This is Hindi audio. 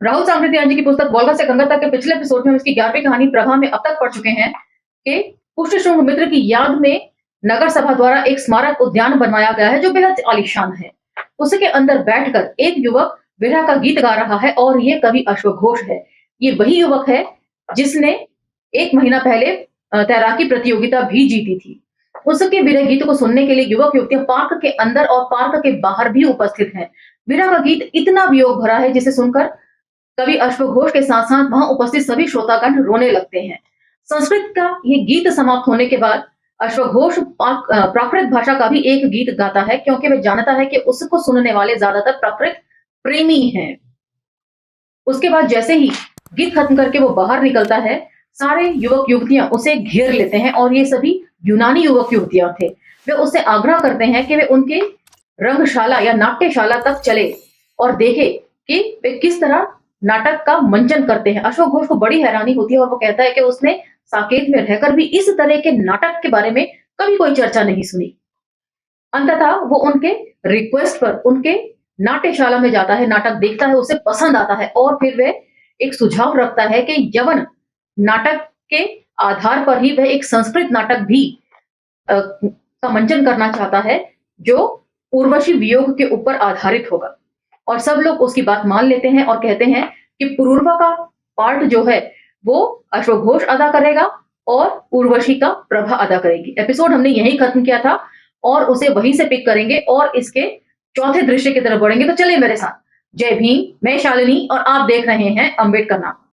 राहुल सांकृत्यायन जी की पुस्तक वोल्गा से गंगा तक के पिछले एपिसोड में हम इसकी 11वीं कहानी प्रभा में अब तक पढ़ चुके हैं कि पुष्यशृंग मित्र की याद में नगर सभा द्वारा एक स्मारक उद्यान बनवाया गया है जो बेहद आलीशान है। उसके अंदर बैठकर एक युवक विरह का गीत गा रहा है और ये कवि अश्वघोष है। ये वही युवक है जिसने 1 महीना पहले तैराकी प्रतियोगिता भी जीती थी। उसके विरह गीत को सुनने के लिए युवक युवतियां पार्क के अंदर और पार्क के बाहर भी उपस्थित हैं। विरह का गीत इतना वियोग भरा है जिसे सुनकर कवि अश्वघोष के साथ साथ वहां उपस्थित सभी श्रोतागण रोने लगते हैं। संस्कृत का ये गीत समाप्त होने के बाद अश्वघोष प्राकृत भाषा का भी एक गीत गाता है क्योंकि वह जानता है कि उसको सुनने वाले ज्यादातर प्राकृत प्रेमी हैं। उसके बाद जैसे ही गीत खत्म करके वो बाहर निकलता है, सारे युवक युवतियां उसे घेर लेते हैं और ये सभी यूनानी युवक युवतियां थे। वे उससे आग्रह करते हैं कि वे उनके रंगशाला या नाट्यशाला तक चले और देखे कि वे किस तरह नाटक का मंचन करते हैं। अश्वघोष को बड़ी हैरानी होती है और वो कहता है कि उसने साकेत में रहकर भी इस तरह के नाटक के बारे में कभी कोई चर्चा नहीं सुनी। अंततः वो उनके रिक्वेस्ट पर उनके नाट्यशाला में जाता है, नाटक देखता है, उसे पसंद आता है और फिर वह एक सुझाव रखता है कि यवन नाटक के आधार पर ही वह एक संस्कृत नाटक भी का मंचन करना चाहता है जो उर्वशी वियोग के ऊपर आधारित होगा। और सब लोग उसकी बात मान लेते हैं और कहते हैं कि पुरूरवा का पार्ट जो है वो अश्वघोष अदा करेगा और उर्वशी का प्रभा अदा करेगी। एपिसोड हमने यहीं खत्म किया था और उसे वहीं से पिक करेंगे और इसके चौथे दृश्य की तरफ बढ़ेंगे। तो चलिए मेरे साथ। जय भीम, मैं शालिनी और आप देख रहे हैं अम्बेडकर नाम।